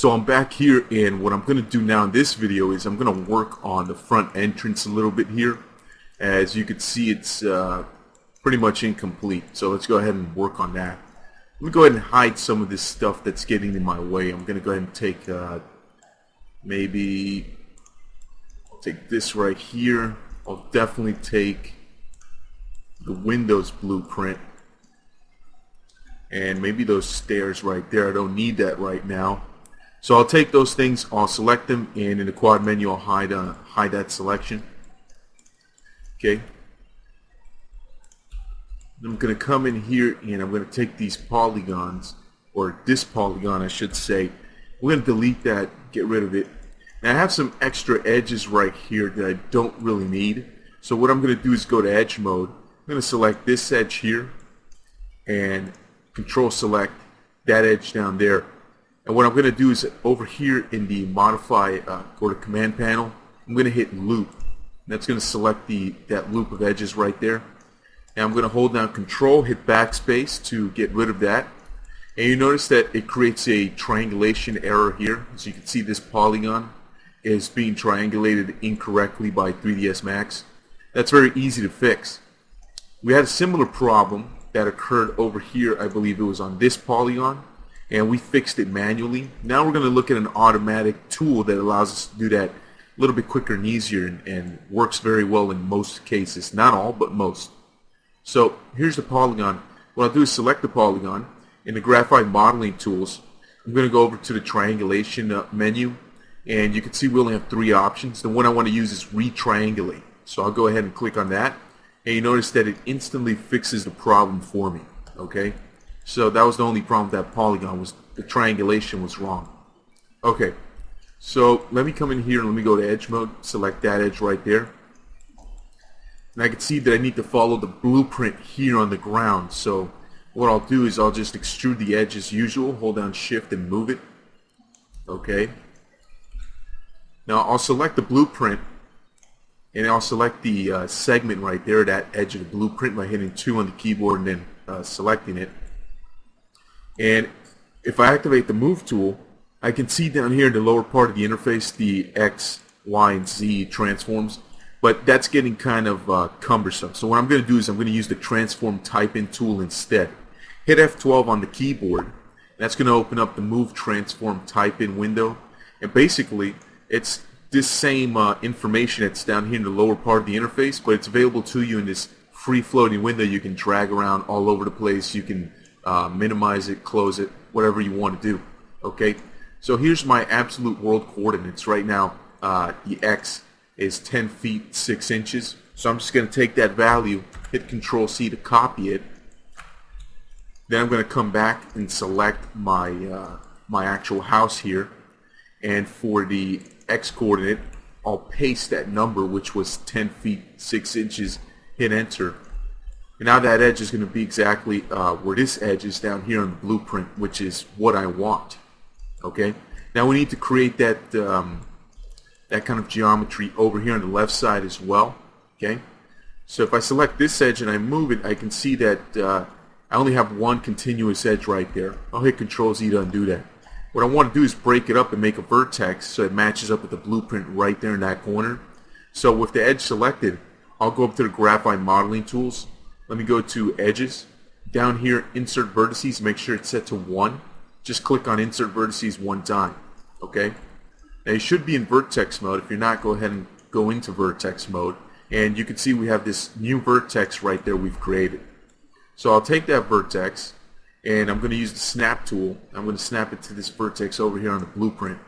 So I'm back here, and what I'm going to do now in this video is I'm going to work on the front entrance a little bit here. As you can see, it's pretty much incomplete, so let's go ahead and work on that. Let me go ahead and hide some of this stuff that's getting in my way. I'm going to go ahead and take maybe I'll take this right here. I'll definitely take the windows blueprint and maybe those stairs right there. I don't need that right now. So I'll take those things, I'll select them, and in the quad menu I'll hide that selection. Okay. I'm going to come in here and I'm going to take these polygons, or this polygon I should say. We're going to delete that, get rid of it. Now I have some extra edges right here that I don't really need. So what I'm going to do is go to edge mode. I'm going to select this edge here and control select that edge down there. And what I'm going to do is over here in the modify or the command panel, I'm going to hit loop. That's going to select that loop of edges right there. And I'm going to hold down control, hit backspace to get rid of that. And you notice that it creates a triangulation error here. As you can see, this polygon is being triangulated incorrectly by 3ds Max. That's very easy to fix. We had a similar problem that occurred over here. I believe it was on this polygon, and we fixed it manually. Now we're going to look at an automatic tool that allows us to do that a little bit quicker and easier, and works very well in most cases. Not all, but most. So here's the polygon. What I'll do is select the polygon. In the graphite modeling tools, I'm going to go over to the triangulation menu, and you can see we only have 3 options. The one I want to use is retriangulate. So I'll go ahead and click on that, and you notice that it instantly fixes the problem for me. Okay, so that was the only problem with that polygon, was the triangulation was wrong. Okay, so let me come in here and let me go to edge mode, select that edge right there. And I can see that I need to follow the blueprint here on the ground. So what I'll do is I'll just extrude the edge as usual, hold down shift and move it. Okay. Now I'll select the blueprint, and I'll select the segment right there, that edge of the blueprint, by hitting 2 on the keyboard and then selecting it. And if I activate the move tool, I can see down here in the lower part of the interface the X, Y, and Z transforms. But that's getting kind of cumbersome. So what I'm going to do is I'm going to use the transform type in tool instead. Hit F12 on the keyboard. That's going to open up the move transform type in window. And basically it's this same information that's down here in the lower part of the interface, but it's available to you in this free floating window. You can drag around all over the place. You can minimize it, close it, whatever you want to do. Okay, so here's my absolute world coordinates right now. The X is 10 feet 6 inches. So I'm just going to take that value, hit Control C to copy it. Then I'm going to come back and select my my actual house here, and for the X coordinate I'll paste that number, which was 10 feet 6 inches, hit enter. And now that edge is going to be exactly where this edge is down here on the blueprint, which is what I want. Okay, now we need to create that that kind of geometry over here on the left side as well. Okay, so if I select this edge and I move it, I can see that I only have one continuous edge right there. I'll hit Control Z to undo that. What I want to do is break it up and make a vertex so it matches up with the blueprint right there in that corner. So with the edge selected, I'll go up to the graphite modeling tools. Let me go to edges. Down here, insert vertices, make sure it's set to 1. Just click on insert vertices one time. Okay. Now you should be in vertex mode. If you're not, go ahead and go into vertex mode, and you can see we have this new vertex right there we've created. So I'll take that vertex, and I'm going to use the snap tool. I'm going to snap it to this vertex over here on the blueprint.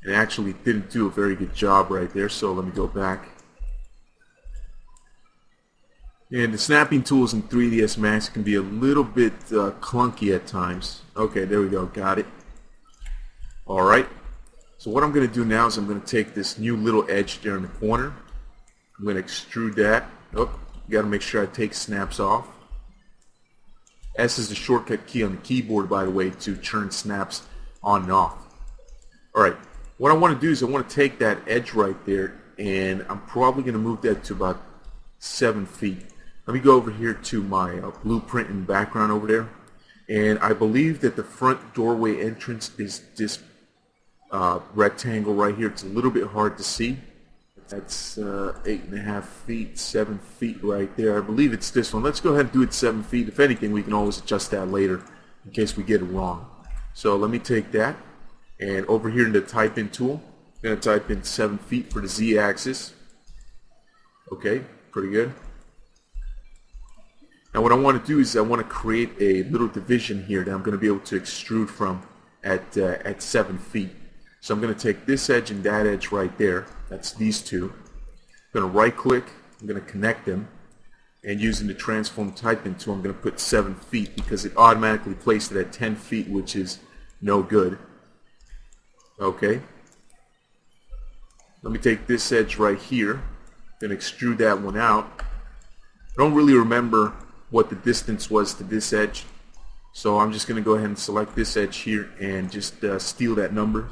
And it actually didn't do a very good job right there, so let me go back. And the snapping tools in 3ds Max can be a little bit clunky at times. Okay, there we go, got it. Alright, so what I'm going to do now is I'm going to take this new little edge there in the corner. I'm going to extrude that. Oh, you got to make sure I take snaps off. S is the shortcut key on the keyboard, by the way, to turn snaps on and off. Alright, what I want to do is I want to take that edge right there, and I'm probably going to move that to about 7 feet. Let me go over here to my blueprint and background over there. And I believe that the front doorway entrance is this rectangle right here. It's a little bit hard to see. That's 8.5 feet, 7 feet right there. I believe it's this one. Let's go ahead and do it 7 feet. If anything, we can always adjust that later in case we get it wrong. So let me take that, and over here in the type in tool, I'm going to type in 7 feet for the Z-axis. Okay, pretty good. Now what I want to do is I want to create a little division here that I'm going to be able to extrude from at 7 feet. So I'm going to take this edge and that edge right there. That's these two. I'm going to right click. I'm going to connect them. And using the transform type in tool, I'm going to put 7 feet because it automatically placed it at 10 feet, which is no good. Okay. Let me take this edge right here. I'm going to extrude that one out. I don't really remember what the distance was to this edge. So I'm just going to go ahead and select this edge here and just steal that number.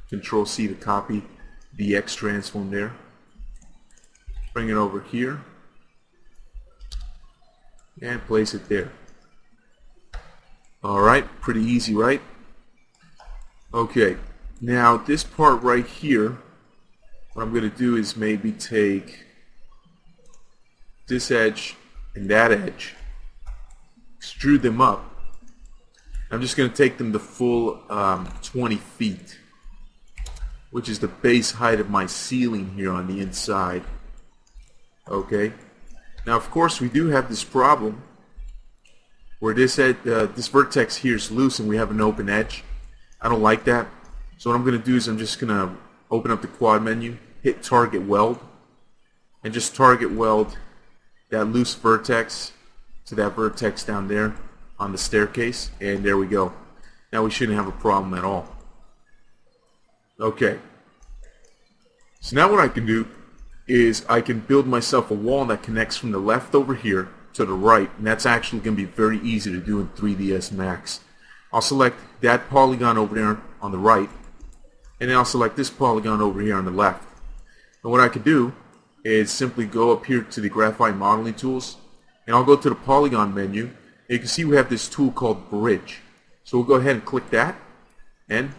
Control C to copy the X transform there. Bring it over here and place it there. Alright, pretty easy, right? Okay, now this part right here, what I'm going to do is maybe take this edge and that edge, extrude them up. I'm just going to take them the full 20 feet. Which is the base height of my ceiling here on the inside. Okay. Now, of course, we do have this problem where this vertex here is loose and we have an open edge. I don't like that. So what I'm going to do is I'm just going to open up the quad menu, hit target weld, and just target weld that loose vertex to that vertex down there on the staircase, and there we go. Now we shouldn't have a problem at all. Okay, so now what I can do is I can build myself a wall that connects from the left over here to the right, and that's actually going to be very easy to do in 3ds Max. I'll select that polygon over there on the right, and then I'll select this polygon over here on the left. And what I can do is simply go up here to the Graphite Modeling Tools, and I'll go to the Polygon menu, and you can see we have this tool called Bridge. So we'll go ahead and click that, and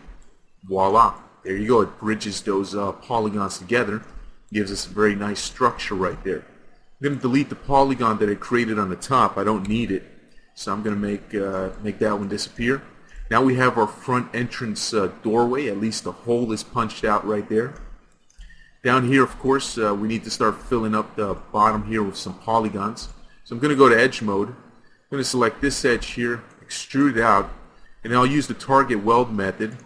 voila. There you go. It bridges those polygons together. Gives us a very nice structure right there. I'm going to delete the polygon that I created on the top. I don't need it. So I'm going to make that one disappear. Now we have our front entrance doorway. At least the hole is punched out right there. Down here, of course, we need to start filling up the bottom here with some polygons. So I'm going to go to Edge Mode. I'm going to select this edge here, extrude it out, and I'll use the target weld method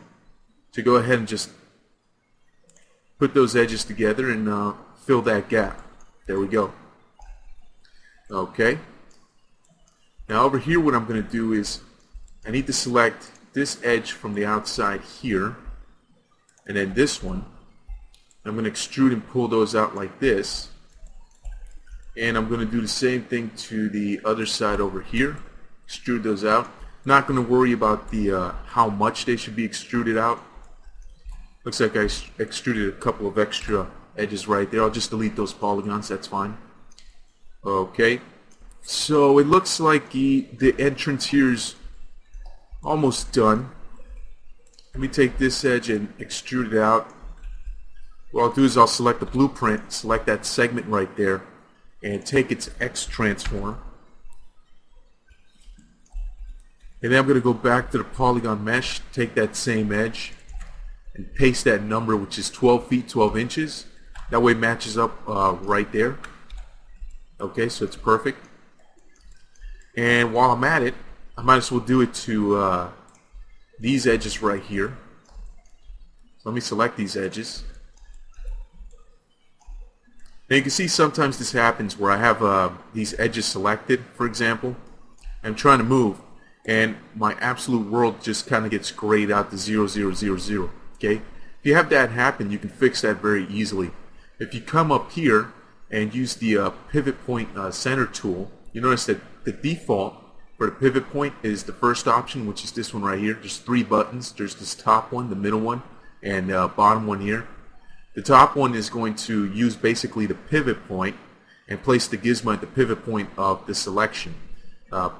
to go ahead and just put those edges together and fill that gap. There we go. Okay. Now over here what I'm going to do is I need to select this edge from the outside here and then this one. I'm going to extrude and pull those out like this. And I'm going to do the same thing to the other side over here. Extrude those out. Not going to worry about the how much they should be extruded out. Looks like I extruded a couple of extra edges right there. I'll just delete those polygons, that's fine. Okay, so it looks like the entrance here is almost done. Let me take this edge and extrude it out. What I'll do is I'll select the blueprint, select that segment right there, and take its X transform. And then I'm going to go back to the polygon mesh, take that same edge, and paste that number, which is 12 feet 12 inches. That way it matches up right there. Okay, so it's perfect. And while I'm at it, I might as well do it to these edges right here. So let me select these edges. Now you can see sometimes this happens where I have these edges selected, for example. I'm trying to move, and my absolute world just kind of gets grayed out to 0, 0, 0, 0. Okay, if you have that happen, you can fix that very easily. If you come up here and use the pivot point center tool, you notice that the default for the pivot point is the first option, which is this one right here. There's 3 buttons. There's this top one, the middle one, and bottom one here. The top one is going to use basically the pivot point and place the gizmo at the pivot point of the selection.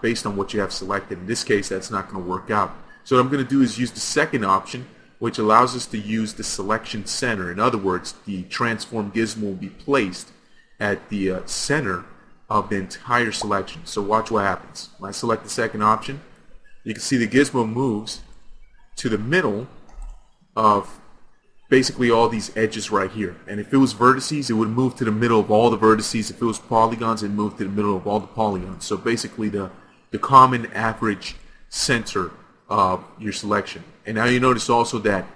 based on what you have selected. In this case, that's not going to work out. So what I'm going to do is use the second option, which allows us to use the selection center. In other words, the transform gizmo will be placed at the center of the entire selection. So watch what happens. When I select the second option, you can see the gizmo moves to the middle of basically all these edges right here. And if it was vertices, it would move to the middle of all the vertices. If it was polygons, it would move to the middle of all the polygons. So basically the common average center of your selection. And now you notice also that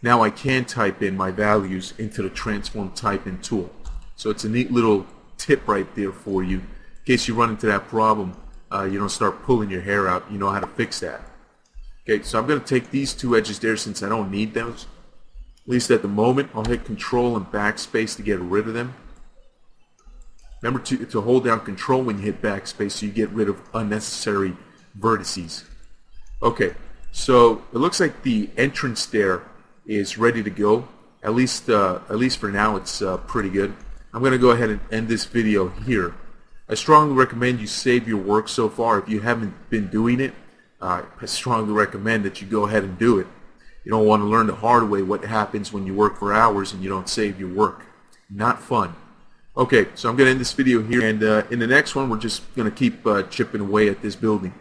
now I can type in my values into the transform type in tool. So it's a neat little tip right there for you. In case you run into that problem, you don't start pulling your hair out. You know how to fix that. Okay, so I'm going to take these two edges there since I don't need those. At least at the moment. I'll hit Control and Backspace to get rid of them. Remember to hold down Control when you hit Backspace so you get rid of unnecessary vertices. Okay, so it looks like the entrance there is ready to go. At least for now, it's pretty good. I'm going to go ahead and end this video here. I strongly recommend you save your work so far. If you haven't been doing it, I strongly recommend that you go ahead and do it. You don't want to learn the hard way what happens when you work for hours and you don't save your work. Not fun. Okay, so I'm going to end this video here, and in the next one, we're just going to keep chipping away at this building.